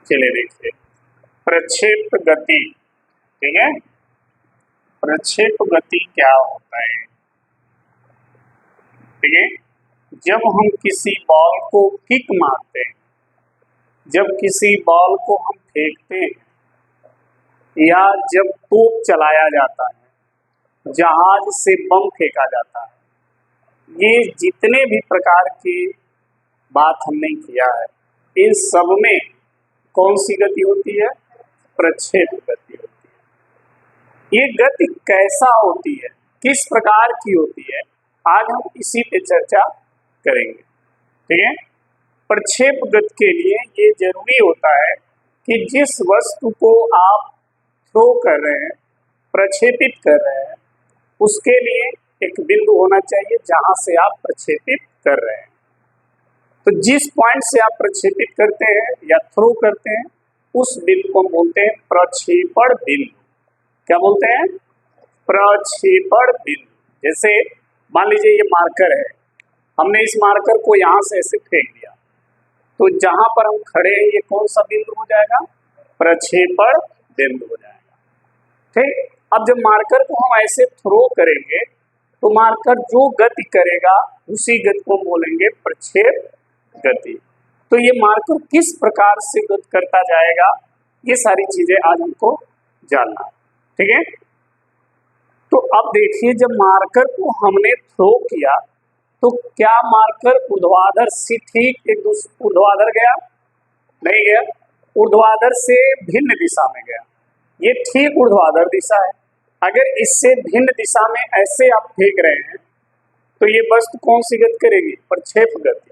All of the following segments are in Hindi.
चलिए देखिए, प्रक्षेप गति। ठीक है, प्रक्षेप गति क्या होता है? ठीक है, जब हम किसी बॉल को किक मारते हैं, जब किसी बॉल को हम फेंकते हैं, या जब तोप चलाया जाता है, जहाज से बम फेंका जाता है, ये जितने भी प्रकार की बात हमने किया है, इन सब में कौन सी गति होती है? प्रक्षेप गति होती है। ये गति कैसा होती है, किस प्रकार की होती है, आज हम इसी पे चर्चा करेंगे। ठीक है, प्रक्षेप गति के लिए ये जरूरी होता है कि जिस वस्तु को आप थ्रो कर रहे हैं, प्रक्षेपित कर रहे हैं, उसके लिए एक बिंदु होना चाहिए जहां से आप प्रक्षेपित कर रहे हैं। तो जिस पॉइंट से आप प्रक्षेपित करते हैं या थ्रो करते हैं, उस बिंदु को हम बोलते हैं प्रक्षेपण बिंदु। क्या बोलते हैं? प्रक्षेपण बिंदु। जैसे मान लीजिए ये मार्कर है, हमने इस मार्कर को यहाँ से ऐसे फेंक दिया, तो जहां पर हम खड़े हैं ये कौन सा बिंदु हो जाएगा? प्रक्षेपण बिंदु हो जाएगा। ठीक, अब जब मार्कर को हम ऐसे थ्रो करेंगे तो मार्कर जो गति करेगा उसी गति को हम बोलेंगे प्रक्षेप गति। तो ये मार्कर किस प्रकार से गति करता जाएगा, ये सारी चीजें आज हमको जानना है। ठीक है, तो अब देखिए, जब मार्कर को हमने थ्रो किया तो क्या मार्कर ऊर्ध्वाधर से ठीक एक दूसरे ऊर्ध्वाधर गया? नहीं गया, ऊर्ध्वाधर से भिन्न दिशा में गया। ये ठीक ऊर्ध्वाधर दिशा है। अगर इससे भिन्न दिशा में ऐसे आप फेंक रहे हैं तो ये वस्तु कौन सी गति करेगी? प्रक्षेप गति।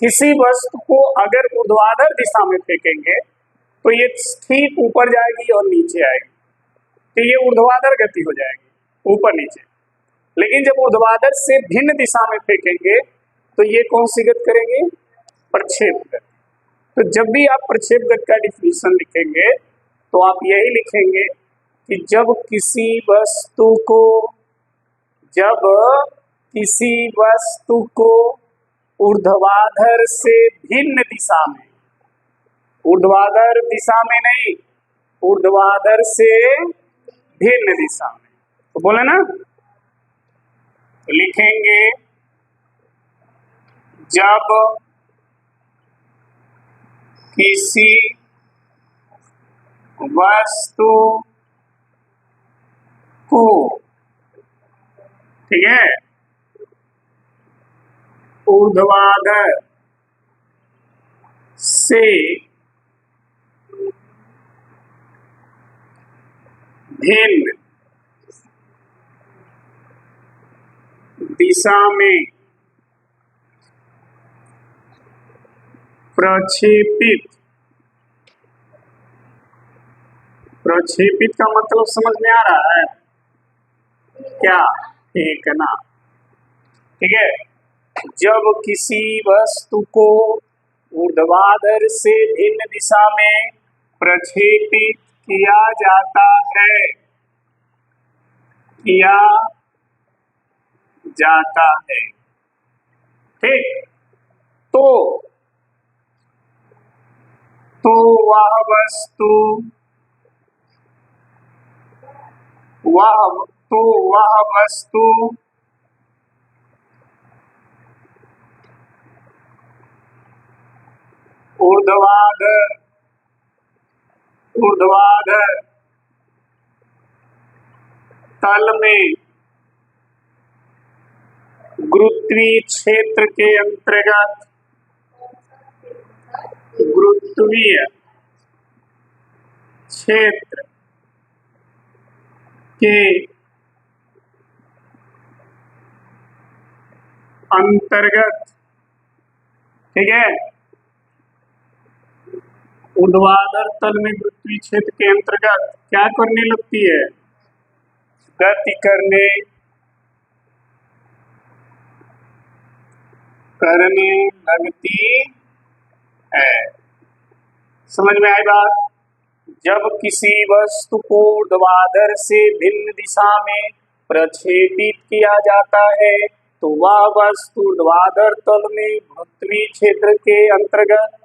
किसी वस्तु को अगर ऊर्ध्वाधर दिशा में फेंकेंगे तो ये ठीक ऊपर जाएगी और नीचे आएगी, तो ये ऊर्ध्वाधर गति हो जाएगी, ऊपर नीचे। लेकिन जब ऊर्ध्वाधर से भिन्न दिशा में फेंकेंगे तो ये कौन सी गति करेंगे? प्रक्षेप गति। तो जब भी आप प्रक्षेप गति का डिफिनेशन लिखेंगे तो आप यही लिखेंगे कि जब किसी वस्तु को ऊर्ध्वाधर से भिन्न दिशा में, ऊर्ध्वाधर दिशा में नहीं, ऊर्ध्वाधर से भिन्न दिशा में, तो बोले ना, तो लिखेंगे जब किसी वस्तु को, ठीक है, ऊर्ध्वाधर से भिन्न दिशा में प्रक्षेपित का मतलब समझ में आ रहा है क्या? फेंकना। ठीक है, जब किसी वस्तु को ऊर्ध्वाधर से भिन्न दिशा में प्रक्षेपित किया जाता है, ठीक, तो वह वस्तु ऊर्ध्वाधर तल में गुरुत्वीय क्षेत्र के अंतर्गत, गुरुत्वीय क्षेत्र के अंतर्गत, ठीक है, ऊर्ध्वाधर तल में गुरुत्वीय क्षेत्र के अंतर्गत क्या करने लगती है? गति करने लगती है। समझ में आई बात? जब किसी वस्तु को ऊर्ध्वाधर से भिन्न दिशा में प्रक्षेपित किया जाता है तो वह वस्तु ऊर्ध्वाधर तल में गुरुत्वीय क्षेत्र के अंतर्गत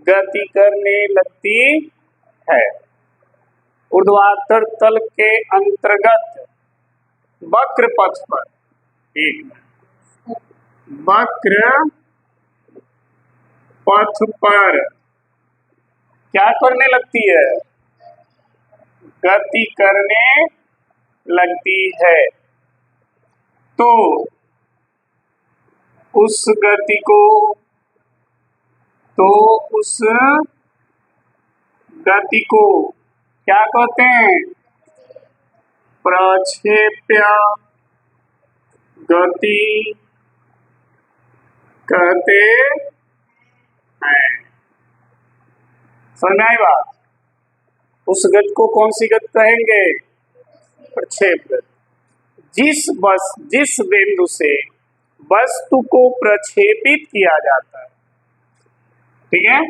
गति करने लगती है। ऊर्ध्वाधर तल के अंतर्गत वक्र पथ पर, एक वक्र पथ पर क्या करने लगती है? गति करने लगती है। तो उस गति को क्या कहते हैं? प्रक्षेप्य गति कहते हैं। समझ में आई बात? उस गति को कौन सी गति कहेंगे? प्रक्षेप गति। जिस बिंदु से वस्तु को प्रक्षेपित किया जाता है, ठीक है,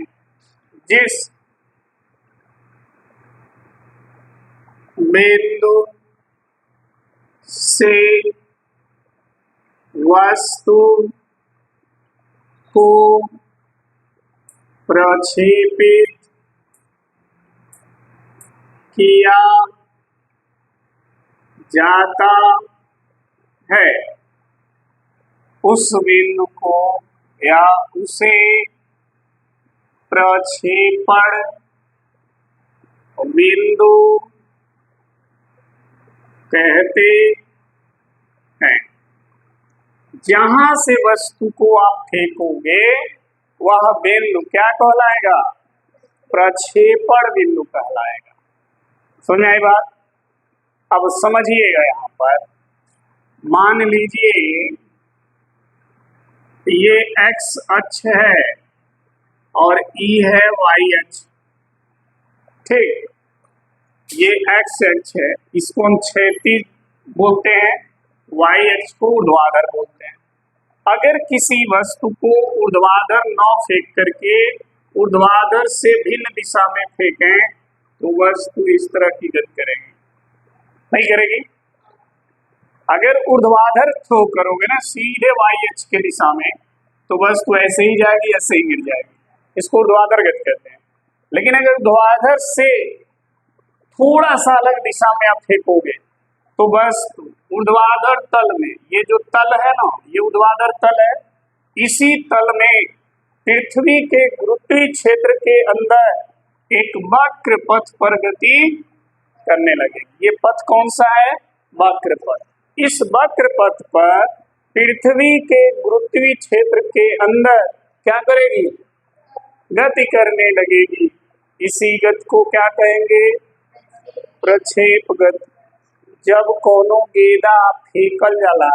जिस बिंदु से वस्तु को प्रक्षेपित किया जाता है, उस बिंदु को या उसे प्रक्षेपण बिंदु कहते हैं। जहां से वस्तु को आप फेंकोगे वह बिंदु क्या कहलाएगा? प्रक्षेपण बिंदु कहलाएगा। समझ में आई बात? अब समझिएगा, यहाँ पर मान लीजिए ये x अक्ष है और E है y अक्ष, ठीक, ये x अक्ष है, इसको हम क्षैतिज बोलते हैं, y अक्ष को ऊर्ध्वाधर बोलते हैं। अगर किसी वस्तु को ऊर्ध्वाधर न फेंक करके ऊर्ध्वाधर से भिन्न दिशा में फेंकें तो वस्तु इस तरह की गति करेगी, नहीं करेगी? अगर ऊर्ध्वाधर थ्रो करोगे ना सीधे y अक्ष के दिशा में तो वस्तु ऐसे ही जाएगी, ऐसे ही गिर जाएगी, इसको ऊर्ध्वाधर गति कहते हैं। लेकिन अगर ऊर्ध्वाधर से थोड़ा सा अलग दिशा में आप फेंकोगे तो वस्तु ऊर्ध्वाधर तल में, ये जो तल है ना, ये ऊर्ध्वाधर तल है, इसी तल में पृथ्वी के गुरुत्वीय क्षेत्र के अंदर एक वक्र पथ पर गति करने लगेगी। ये पथ कौन सा है? वक्र पथ। इस वक्र पथ पर पृथ्वी के गुरुत्वीय क्षेत्र के अंदर क्या करेगी? गति करने लगेगी। इसी गति को क्या कहेंगे? प्रक्षेप गति। जब कोनो गेंदा फेंकल जाला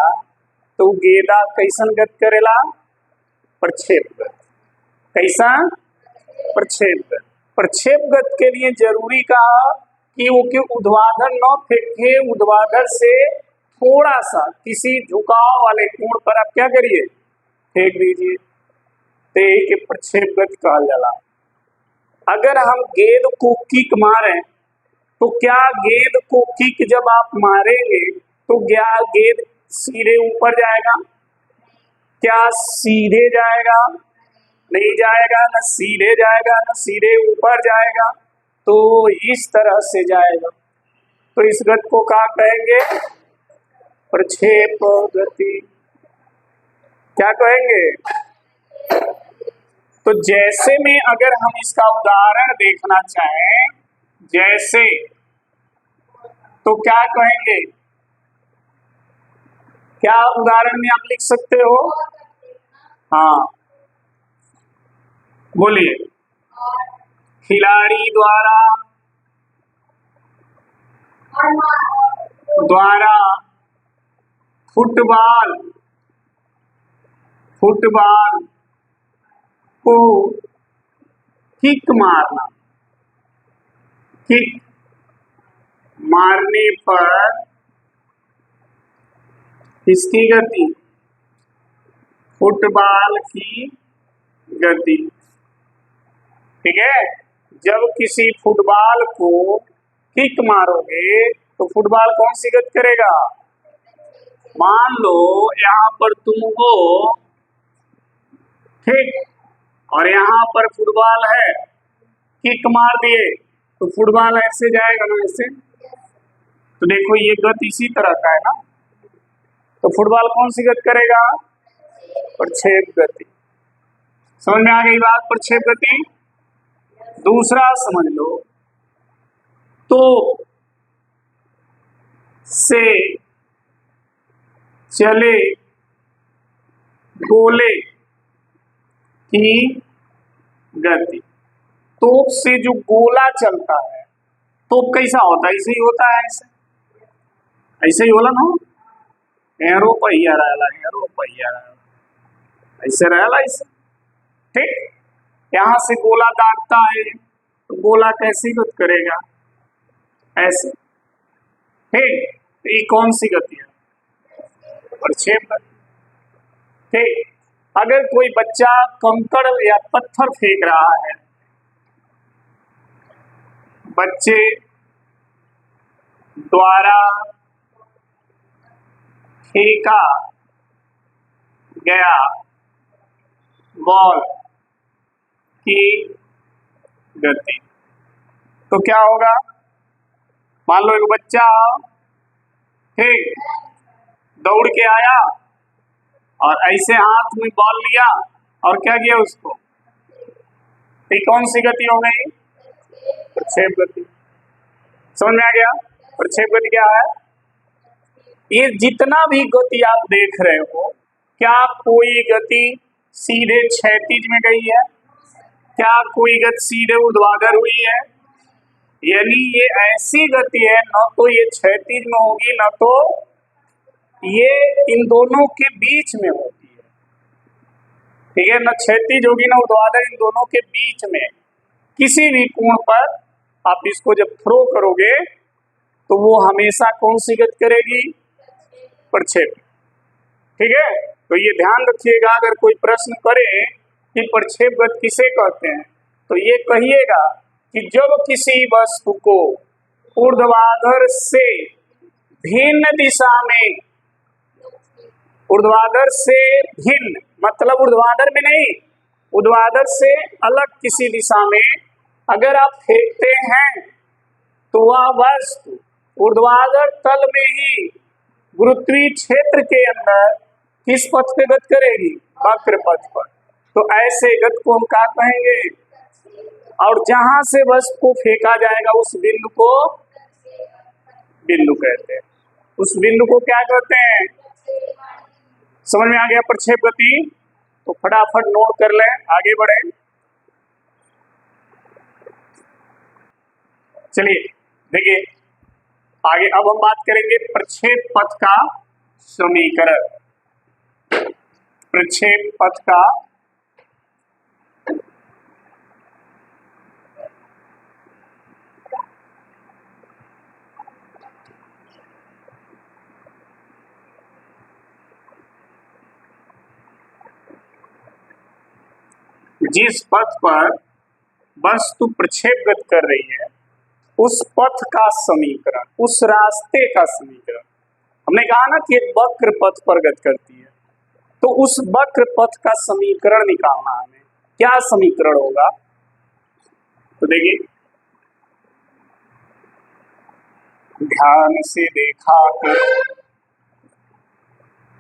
तो गेंदा कैसन गति करेला? प्रक्षेप गति। कैसा? प्रक्षेप गति। प्रक्षेप गति के लिए जरूरी कहा कि वो ऊर्ध्वाधर न फेंके, ऊर्ध्वाधर से थोड़ा सा किसी झुकाव वाले कोण पर आप क्या करिए? फेंक दीजिए, तो एक प्रक्षेप गति कहा जाला। अगर हम गेंद को किक मारें तो क्या गेंद को किक जब आप मारेंगे तो क्या गेंद सीधे ऊपर जाएगा? क्या सीधे जाएगा? नहीं जाएगा, न सीधे जाएगा न सीधे ऊपर जाएगा, तो इस तरह से जाएगा। तो इस गति को क्या कहेंगे? प्रक्षेप गति। क्या कहेंगे? तो जैसे में अगर हम इसका उदाहरण देखना चाहें, जैसे, तो क्या कहेंगे? क्या उदाहरण में आप लिख सकते हो? हाँ बोलिए। खिलाड़ी द्वारा फुटबॉल को किक मारना, किक मारने पर किसकी गति? फुटबॉल की गति। ठीक है, जब किसी फुटबॉल को किक मारोगे तो फुटबॉल कौन सी गति करेगा? मान लो यहाँ पर तुम हो, ठीक, और यहाँ पर फुटबॉल है, किक मार दिए तो फुटबॉल ऐसे जाएगा ना, ऐसे। तो देखो ये गति इसी तरह का है ना, तो फुटबॉल कौन सी गति करेगा? प्रक्षेप गति। समझ में आ गई बात? प्रक्षेप गति। दूसरा समझ लो, तो से चले गोले की गति। तोप से जो गोला चलता है, तोप कैसा होता है? ऐसे ही होता है, ऐसे ही बोला ना, एरो पहिया रहला, एरो पहिया रहला, ऐसे रहला, ऐसे। ठीक, यहां से गोला दागता है तो गोला कैसी गति करेगा? ऐसे। ठीक, तो ये कौन सी गति है? प्रक्षेप गति। ठीक, अगर कोई बच्चा कंकड़ या पत्थर फेंक रहा है, बच्चे द्वारा फेंका गया बॉल की गति, तो क्या होगा? मान लो एक बच्चा ठीक दौड़ के आया और ऐसे हाथ में बॉल लिया और क्या किया उसको, तो कौन सी गति हो गई? प्रक्षेप गति। समझ में आ गया? प्रक्षेप गति क्या है? ये जितना भी गति आप देख रहे हो, क्या कोई गति सीधे क्षैतिज में गई है? क्या कोई गति सीधे ऊर्ध्वाधर हुई है? यानी ये ऐसी गति है, न तो ये क्षैतिज में होगी, न तो ये इन दोनों के बीच में होगी। ठीक है, न क्षैतिज होगी न ऊर्ध्वाधर, इन दोनों के बीच में किसी भी कोण पर आप इसको जब थ्रो करोगे तो वो हमेशा कौन सी गति करेगी? प्रक्षेप। ठीक है, तो ये ध्यान रखिएगा, अगर कोई प्रश्न करे कि प्रक्षेप गति किसे कहते हैं, तो ये कहिएगा कि जब किसी वस्तु को ऊर्ध्वाधर से भिन्न दिशा में, ऊर्ध्वाधर से भिन्न मतलब ऊर्ध्वाधर में नहीं, ऊर्ध्वाधर से अलग किसी दिशा में अगर आप फेंकते हैं तो वह वस्तु ऊर्ध्वाधर तल में ही गुरुत्वीय क्षेत्र के अंदर किस पथ पे गति करेगी? वक्र पथ पर। तो ऐसे गति को हम क्या कहेंगे? और जहां से वस्तु को फेंका जाएगा उस बिंदु को बिंदु कहते हैं। उस बिंदु को क्या कहते हैं? समझ में आ गया प्रक्षेप गति? तो फटाफट नोट कर लें, आगे बढ़े। चलिए देखिए आगे, अब हम बात करेंगे प्रक्षेप पथ का समीकरण। प्रक्षेप पथ का जिस पथ पर वस्तु प्रक्षेप गति कर रही है उस पथ का समीकरण, उस रास्ते का समीकरण। हमने कहा ना कि एक वक्र पथ पर गति करती है, तो उस वक्र पथ का समीकरण निकालना है हमें। क्या समीकरण होगा? तो देखिए ध्यान से देखा तो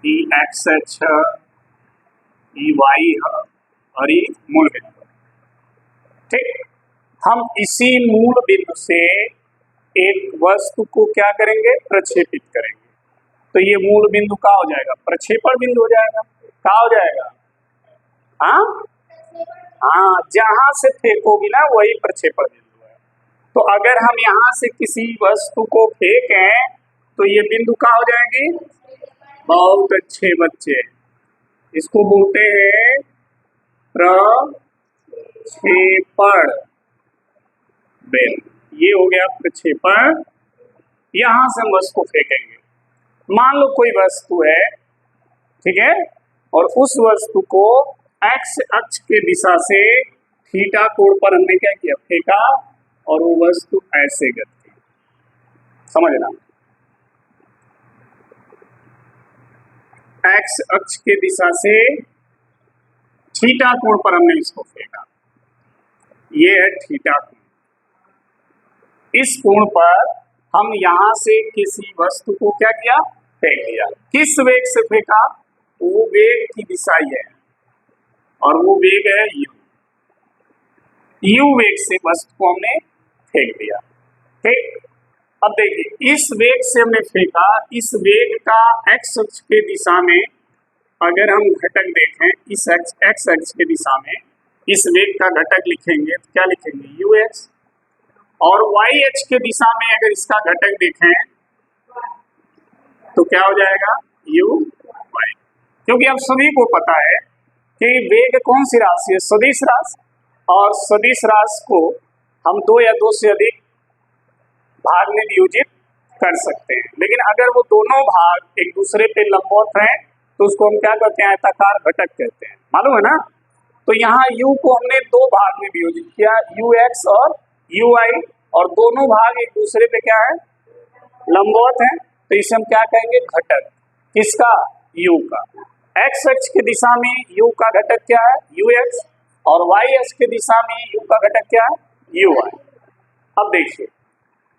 ई एक्स है, ई वाई है और ये मूल बिंदु। ठीक, हम इसी मूल बिंदु से एक वस्तु को क्या करेंगे? प्रक्षेपित करेंगे। तो ये मूल बिंदु क्या हो जाएगा? प्रक्षेपण बिंदु हो जाएगा। क्या हो जाएगा? हाँ हाँ, जहां से फेंकोगी ना वही प्रक्षेपण बिंदु है। तो अगर हम यहाँ से किसी वस्तु को फेंकें तो ये बिंदु क्या हो जाएगी? बहुत अच्छे बच्चे, इसको बोलते हैं प्रक्षेपण बिंदु। ये हो गया प्रक्षेपण। यहां से हम वस्तु को फेंकेंगे। मान लो कोई वस्तु है, ठीक है, और उस वस्तु को एक्स अक्ष के दिशा से थीटा कोण पर हमने क्या किया? फेंका, और वो वस्तु ऐसे गति। समझना, एक्स अक्ष के दिशा से थीटा कोण पर हमने इसको फेंका, ये है थीटा कोण। इस कोण पर हम यहां से किसी वस्तु को क्या किया, फेंक दिया। किस वेग से फेंका, वो वेग की दिशा ये है और वो वेग है u। u वेग से वस्तु को हमने फेंक दिया। ठीक, अब देखिए इस वेग से हमने फेंका, इस वेग का x अक्ष के दिशा में अगर हम घटक देखें, इस x अक्ष के दिशा में इस वेग का घटक लिखेंगे तो क्या लिखेंगे, ux। और y अक्ष के दिशा में अगर इसका घटक देखें तो क्या हो जाएगा, uy। क्योंकि अब सभी को पता है कि वेग कौन सी राशि है, सदिश राशि, और सदिश राशि को हम दो या दो से अधिक भाग में वियोजित कर सकते हैं। लेकिन अगर वो दोनों भाग एक दूसरे पे लंबवत हैं तो उसको हम क्या कहते हैं, आयताकार घटक कहते हैं, मालूम है ना। तो यहाँ u को हमने दो भाग में वियोजित किया, ux और uy, और दोनों भाग एक दूसरे पे क्या है, लंबवत हैं, तो इसे हम क्या कहेंगे, घटक। किसका, u का। x अक्ष की दिशा में u का घटक क्या है, ux, और y अक्ष की दिशा में u का घटक क्या है, uy। अब देखिए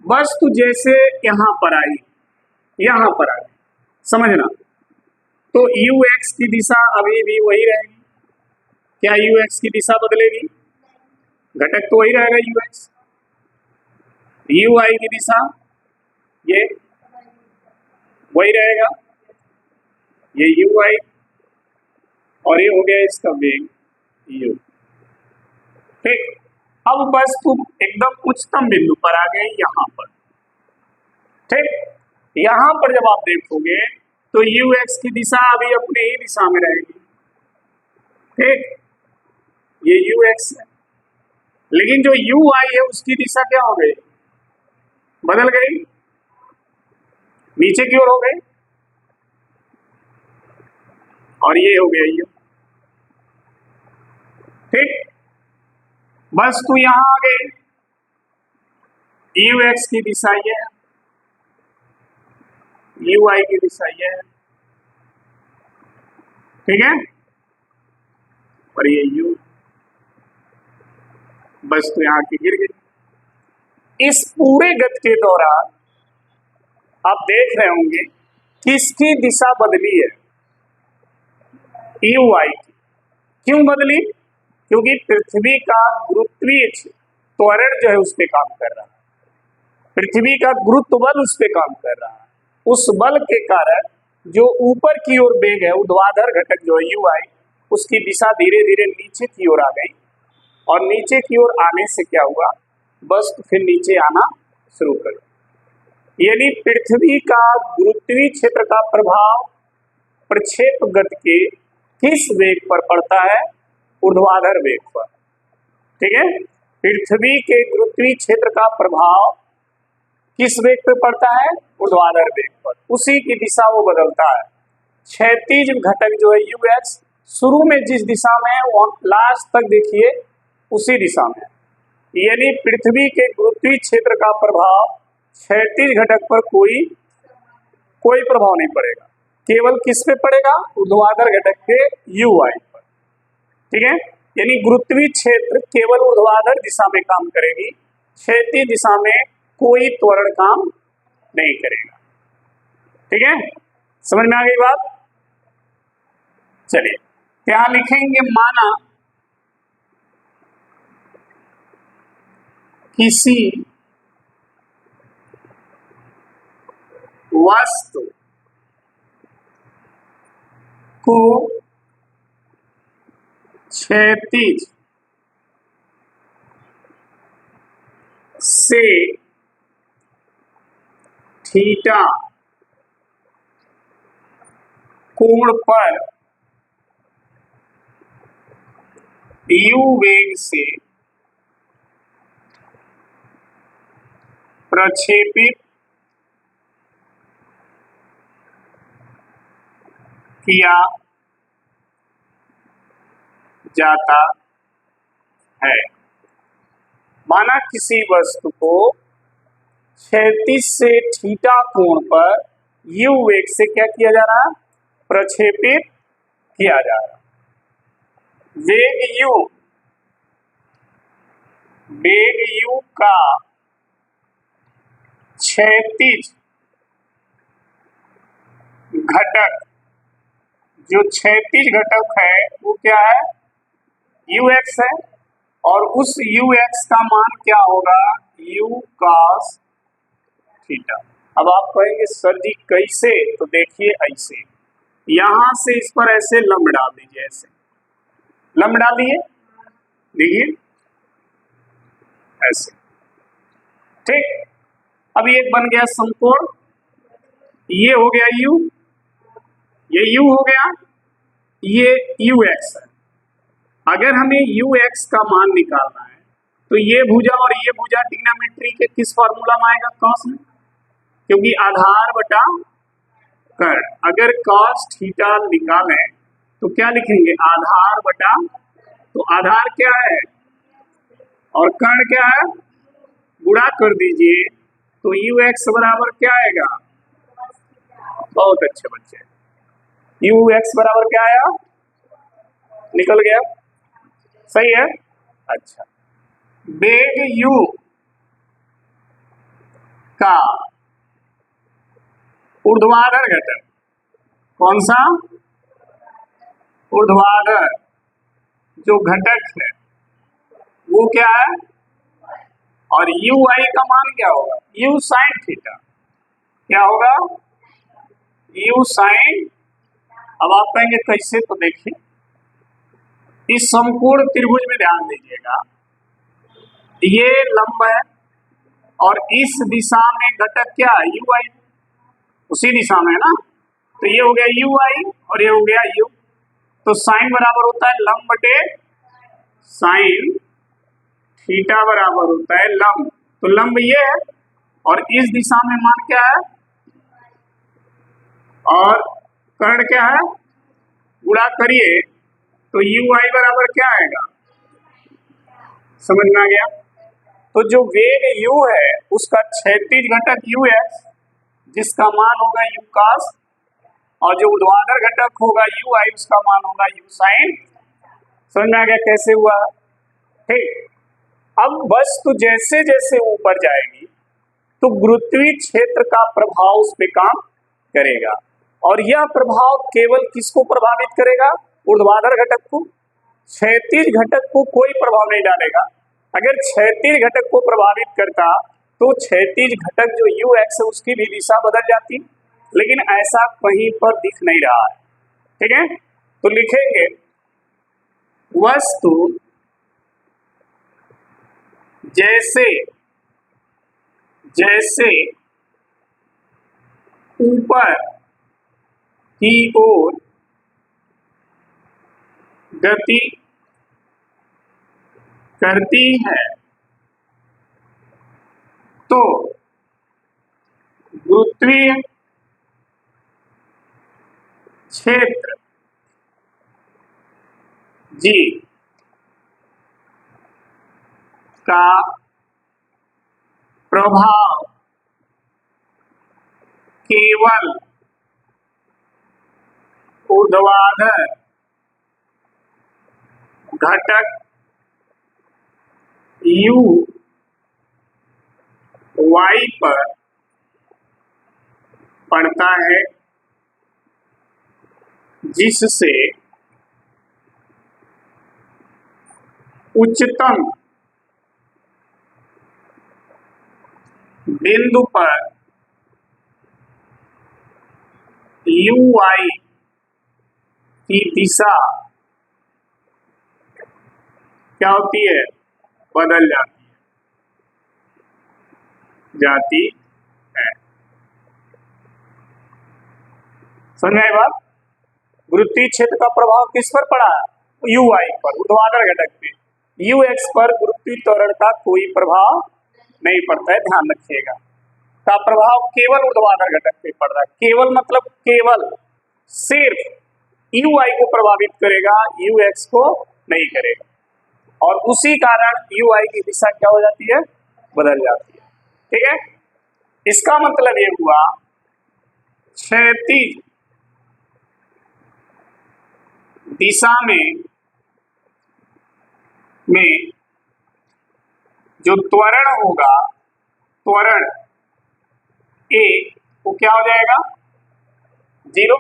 वस्तु जैसे यहाँ पर आई, यहाँ पर आई, समझना, तो ux की दिशा अभी भी वही रहेगी। क्या ux की दिशा बदलेगी, घटक तो वही रहेगा ux। uy की दिशा ये वही रहेगा, ये uy, और ये हो गया इसका वेग u। ठीक, अब बस तुम एकदम उच्चतम बिंदु पर आ गए, यहाँ पर। ठीक, यहाँ पर जब आप देखोगे तो ux की दिशा अभी अपने ही दिशा में रहेगी। ठीक, ये ux है, लेकिन जो uy है उसकी दिशा क्या हो गई, बदल गई, नीचे की ओर हो गई, और ये हो गया u। ठीक, बस तू यहां आ गई, ux की दिशा ये है, uy की दिशा ये है, ठीक है, और ये u, बस तू यहां की गिर गई। इस पूरे गति के दौरान आप देख रहे होंगे किसकी दिशा बदली है, uy की। क्यों बदली, क्योंकि पृथ्वी का गुरुत्वीय त्वरण जो है उस पे काम कर रहा है, पृथ्वी का गुरुत्व बल उस पे काम कर रहा है। उस बल के कारण जो ऊपर की ओर वेग है, ऊर्ध्वाधर घटक जो है uy, उसकी दिशा धीरे धीरे नीचे की ओर आ गई, और नीचे की ओर आने से क्या हुआ, बस फिर नीचे आना शुरू कर। यानी पृथ्वी का गुरुत्वीय क्षेत्र का प्रभाव प्रक्षेप गति के किस वेग पर पड़ता है, ऊर्ध्वाधर वेग पर। ठीक है, पृथ्वी के गुरुत्वीय क्षेत्र का प्रभाव किस वेग पे पड़ता है, ऊर्ध्वाधर वेग पर, उसी की दिशा वो बदलता है। क्षैतिज घटक जो है ux शुरू में जिस दिशा में है वो लास्ट तक देखिए उसी दिशा में, यानी पृथ्वी के गुरुत्वीय क्षेत्र का प्रभाव क्षैतिज घटक पर कोई प्रभाव नहीं पड़ेगा, केवल किस पे पड़ेगा, ऊर्ध्वाधर घटक के uy पर। ठीक है, यानी गुरुत्वीय क्षेत्र केवल ऊर्ध्वाधर दिशा में काम करेगी, क्षैतिज दिशा में कोई त्वरण काम नहीं करेगा। ठीक है, समझ में आ गई बात। चलिए यहां लिखेंगे, माना किसी वस्तु को क्षैतिज से थीटा कोण पर u वेग से प्रक्षेपित किया जाता है। माना किसी वस्तु को क्षैतिज से थीटा कोण पर u वेग से क्या किया जा रहा है, प्रक्षेपित किया जा रहा है। वेग u, वेग u का क्षैतिज घटक, जो क्षैतिज घटक है वो क्या है, ux है, और उस ux का मान क्या होगा, u cos थीटा। अब आप कहेंगे सर जी कैसे, तो देखिए ऐसे, यहां से इस पर ऐसे लंब डाल दीजिए, ऐसे लंब डालिए, देखिए ऐसे, ठीक। अब ये बन गया समकोण, ये हो गया u, ये u हो गया, ये ux है। अगर हमें ux का मान निकालना है तो ये भुजा और ये भुजा ट्रिग्नोमेट्री के किस फॉर्मूला में आएगा, कॉस में, क्योंकि आधार बटा कर्ण। अगर कॉस थीटा निकालें तो क्या लिखेंगे, आधार बटा, तो आधार क्या है और कर्ण क्या है, गुणा कर दीजिए तो ux बराबर क्या आएगा, बहुत अच्छे बच्चे, ux बराबर क्या आया, निकल गया, सही है। अच्छा, वेग u का ऊर्ध्वाधर घटक, कौन सा, ऊर्ध्वाधर जो घटक है वो क्या है, और u i का मान क्या होगा, u sin थीटा, क्या होगा, u sin। अब आप कहेंगे कैसे, तो देखिए इस समकोण त्रिभुज में ध्यान दीजिएगा, ये लंब है और इस दिशा में घटक क्या है, u i, उसी दिशा में है ना, तो ये हो गया u i और ये हो गया u, तो साइन बराबर होता है लंब बटे साइन, थीटा बराबर होता है लंब, तो लंब ये है और इस दिशा में मान क्या है, और कर्ण क्या है, गुणा करिए तो u i बराबर क्या आएगा, समझ में आ गया। तो जो वेग u है उसका क्षैतिज घटक ux, जिसका मान होगा u cos, और जो ऊर्ध्वाधर घटक होगा u i, उसका मान होगा u sin। समझ में आ गया कैसे हुआ, ठीक। अब वस्तु जैसे जैसे ऊपर जाएगी तो गुरुत्वीय क्षेत्र का प्रभाव उस पर काम करेगा, और यह प्रभाव केवल किसको प्रभावित करेगा, ऊर्ध्वाधर घटक को, क्षैतिज घटक को कोई प्रभाव नहीं डालेगा। अगर क्षैतिज घटक को प्रभावित करता तो क्षैतिज घटक जो ux है उसकी भी दिशा बदल जाती, लेकिन ऐसा कहीं पर दिख नहीं रहा है, ठीक है। तो लिखेंगे वस्तु जैसे जैसे ऊपर की ओर गति करती है तो गुरुत्वीय क्षेत्र G का प्रभाव केवल ऊर्ध्वाधर घटक u y पर पड़ता है, जिससे उच्चतम बिंदु पर uy की दिशा क्या होती है, बदल जाती है। समझ में आई बात। गुरुत्वीय क्षेत्र का प्रभाव किस पर पड़ा है, uy पर, ऊर्ध्वाधर घटक पे। ux पर गुरुत्वीय त्वरण का कोई प्रभाव नहीं पड़ता है, ध्यान रखिएगा। का प्रभाव केवल ऊर्ध्वाधर घटक पे पड़ रहा है, केवल मतलब केवल, सिर्फ uy को प्रभावित करेगा, ux को नहीं करेगा, और उसी कारण uy की दिशा क्या हो जाती है, बदल जाती है, ठीक है। इसका मतलब ये हुआ क्षैतिज दिशा में में जो त्वरण होगा, त्वरण ए, वो क्या हो जाएगा? 0।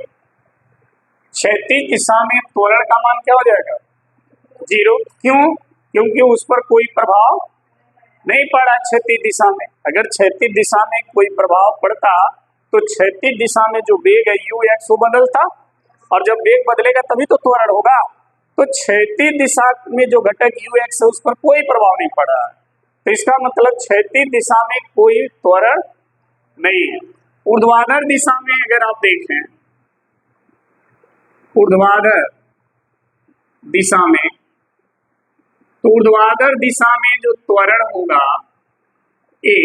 क्षैतिज दिशा में त्वरण का मान क्या हो जाएगा? 0। क्यों? क्योंकि उस पर कोई प्रभाव नहीं पड़ा क्षैतिज दिशा में। अगर क्षैतिज दिशा में कोई प्रभाव पड़ता तो क्षैतिज दिशा में जो वेग है u x वो बदलता, और जब वेग बदलेगा तभी तो त्वरण होगा। तो क्षैतिज दिशा में जो घटक u x है उस पर कोई प्रभाव नहीं पड़ा है, तो इसका मतलब क्षैतिज दिशा में कोई त्वरण नहीं है। ऊर्ध्वाधर दिशा में अगर आप देखें, ऊर्ध्वाधर दिशा में, तो ऊर्ध्वाधर दिशा में जो त्वरण होगा ए,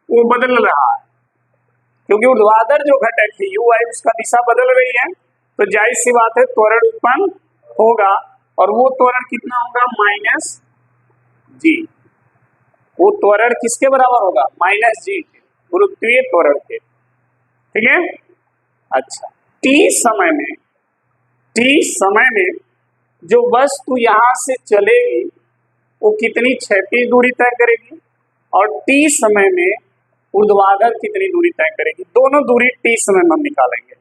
वो बदल रहा है, क्योंकि ऊर्ध्वाधर जो घटक है u y उसका दिशा बदल रही है, तो जाहिर सी बात है त्वरण उत्पन्न होगा, और वो त्वरण कितना होगा? -g। वो त्वरण किसके बराबर होगा? -g, गुरुत्वीय त्वरण के। ठीक है। अच्छा, t समय में जो वस्तु यहां से चलेगी वो कितनी क्षैतिज दूरी तय करेगी, और t समय में ऊर्ध्वाधर कितनी दूरी तय करेगी? दोनों दूरी t समय में हम निकालेंगे,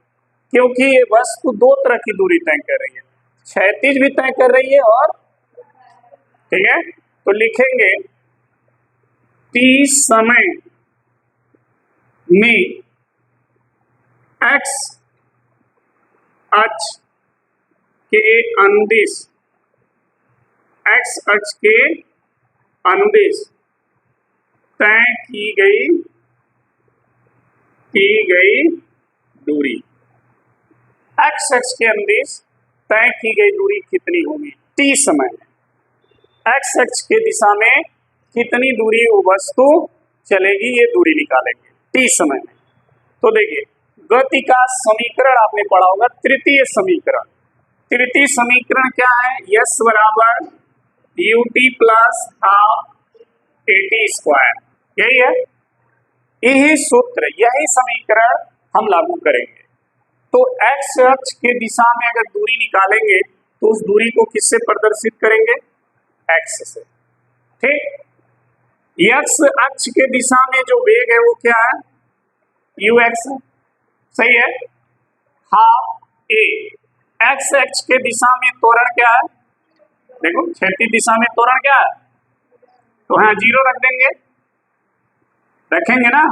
क्योंकि ये वस्तु दो तरह की दूरी तय कर रही है, क्षैतिज भी तय कर रही है और, ठीक है, तो लिखेंगे t समय में x अक्ष के अनुदिश, x अक्ष के अनुदिश तय की गई दूरी, x अक्ष के अनुदिश तय की गई दूरी कितनी होगी t समय में? x अक्ष के दिशा में कितनी दूरी वो वस्तु चलेगी, ये दूरी निकालेंगे t समय में। तो देखिए, गति का समीकरण आपने पढ़ा होगा, तृतीय समीकरण। तृतीय समीकरण क्या है? s बराबर ut प्लस हाफ at², यही है। यही सूत्र, यही समीकरण हम लागू करेंगे। तो x अक्ष के दिशा में अगर दूरी निकालेंगे तो उस दूरी को किससे प्रदर्शित करेंगे? x से। ठीक। x अक्ष के दिशा में जो वेग है वो क्या है? ux, सही है। हाफ a, x अक्ष के दिशा में त्वरण क्या है? देखो, क्षैतिज दिशा में त्वरण क्या है? तो हाँ 0 रख देंगे, रखेंगे ना,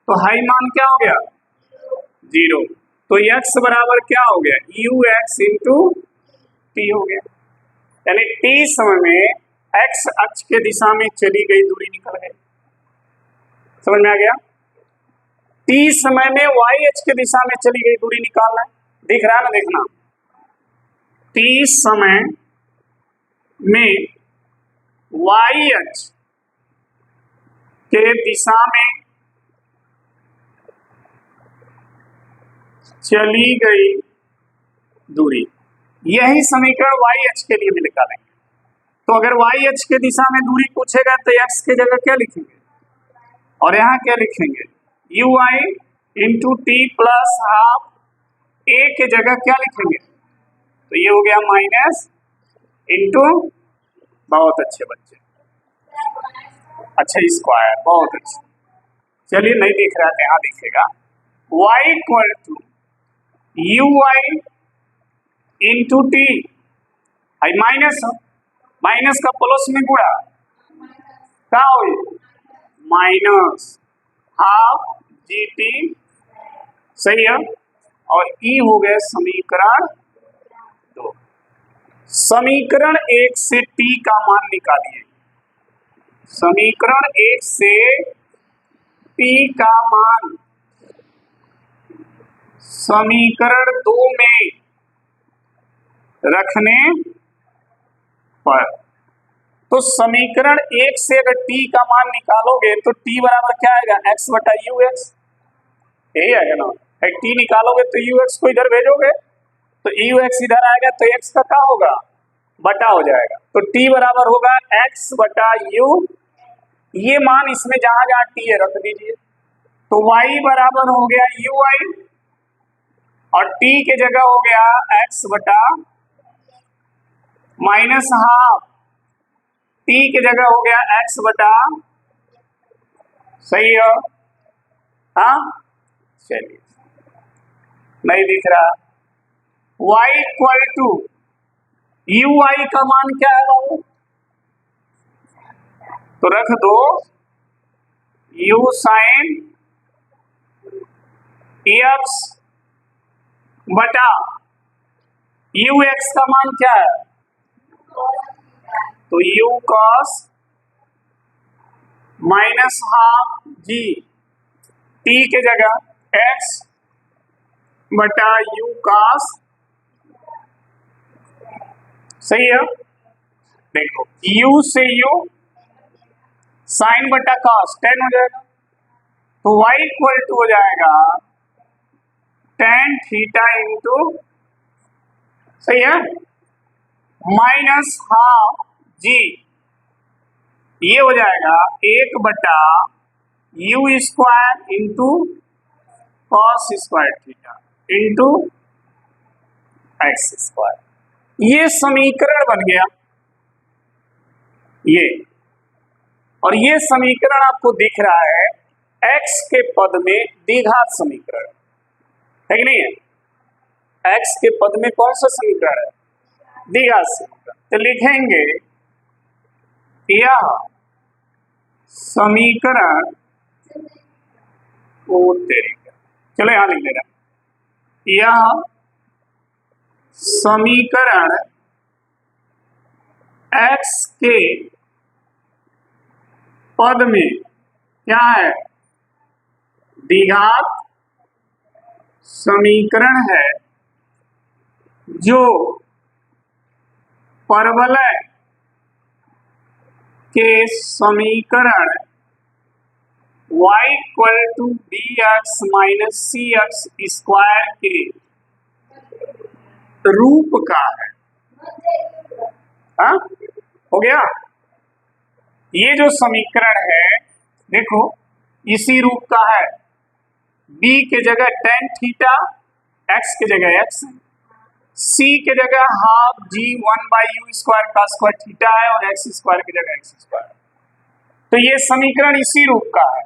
तो हाई मान क्या हो गया? 0। तो x बराबर क्या हो गया? ux इंटू t हो गया, यानी t समय में x अक्ष के दिशा में चली गई दूरी निकल गई। समझ में आ गया? t समय में y अक्ष के दिशा में चली गई दूरी निकालना है, दिख रहा है ना? देखना, t समय में y अक्ष के दिशा में चली गई दूरी, यही समीकरण y अक्ष के लिए भी निकालेंगे। तो अगर y अक्ष के दिशा में दूरी पूछेगा तो x के जगह क्या लिखेंगे, और यहाँ क्या लिखेंगे? uy into T plus half a के जगह क्या लिखेंगे? तो ये हो गया माइनस इंटू, बहुत अच्छे बच्चे, अच्छा स्क्वायर, बहुत अच्छे। चलिए, नहीं दिख रहा था, यहाँ दिखेगा। y equal to uy into t, minus, minus का प्लस में गुणा, क्या हो? माइनस हाफ gt, सही है। और ई हो गया समीकरण 2। समीकरण 1 से t का मान निकालिए। समीकरण 1 से t का मान समीकरण 2 में रखने पर, तो समीकरण 1 से अगर t का मान निकालोगे तो t बराबर क्या आएगा? x बटा ux, यही आएगा ना। t निकालोगे तो ux को इधर भेजोगे तो ux इधर आएगा, तो x का क्या होगा? बटा हो जाएगा। तो t बराबर होगा x बटा u, ये मान इसमें जहां जहां t है रख दीजिए। तो y बराबर हो गया ui, और t के जगह हो गया x बटा माइनस हाफ टी की जगह हो गया एक्स बटा, सही है? हाँ चलिए, नहीं दिख रहा। y इक्वल टू यू आई का मान क्या है बाबू? तो रख दो u साइन एक्स बटा यू एक्स का मान क्या है? तो u कॉस माइनस हाफ जी, टी के जगह x बटा u कॉस, सही है? देखो u से u साइन बटा कॉस टेन हो जाएगा, तो y इक्वल टू हो जाएगा टेन थीटा इंटू, सही है, माइनस हाफ जी, ये हो जाएगा एक बटा you square into cos square theta into x square. ये समीकरण बन गया ये, और ये समीकरण आपको दिख रहा है x के पद में द्विघात समीकरण है कि नहीं है? x के पद में कौन सा समीकरण है? द्विघात समीकरण। तो लिखेंगे यह समीकरण, ओ तेरी, चलो यहां लिख देना, यह समीकरण x के पद में क्या है? द्विघात समीकरण है, जो परवलय के समीकरण y equal to b x minus c x square के रूप का है। हाँ हो गया? ये जो समीकरण है देखो इसी रूप का है, b के जगह टेन थीटा, x के जगह x, c के जगह half g one by u square का स्क्वायर थीटा है, और x स्क्वायर की जगह x स्क्वायर। तो ये समीकरण इसी रूप का है,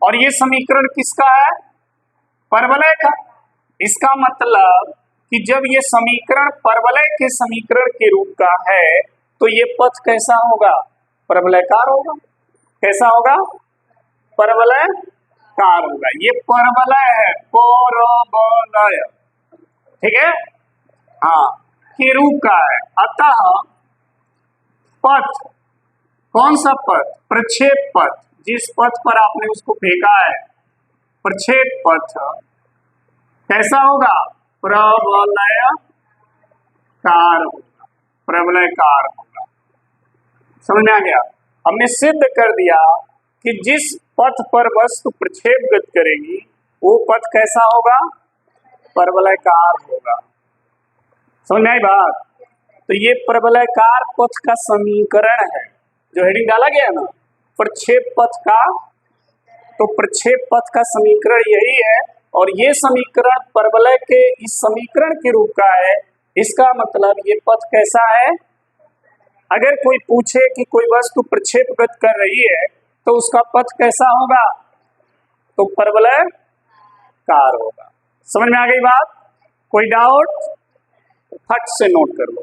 और ये समीकरण किसका है? परवलय का। इसका मतलब कि जब ये समीकरण परवलय के समीकरण के रूप का है तो ये पथ कैसा होगा? परवलयकार होगा। कैसा होगा? परवलयकार होगा। ये परवलय है, परवलय, ठीक है, हाँ, के रूप का है। अतः पथ, कौन सा पथ? प्रक्षेप पथ। जिस पथ पर आपने उसको फेंका है, प्रक्षेप पथ कैसा होगा? प्रवलयकार होगा, प्रवलयकार होगा। समझ में आ गया? हमने सिद्ध कर दिया कि जिस पथ पर वस्तु प्रक्षेपगत करेगी वो पथ कैसा होगा? परवलयकार होगा। समझ में आई बात? तो ये परवलयकार पथ का समीकरण है जो हेडिंग डाला गया है ना, प्रक्षेप पथ का। तो प्रक्षेप पथ का समीकरण यही है, और ये समीकरण परवलय के इस समीकरण के रूप का है। इसका मतलब ये पथ कैसा है? अगर कोई पूछे कि कोई वस्तु प्रक्षेपगत कर रही है तो उसका पथ कैसा होगा? तो परवलयकार होगा। समझ में आ गई बात? कोई डाउट? फट से नोट कर लो।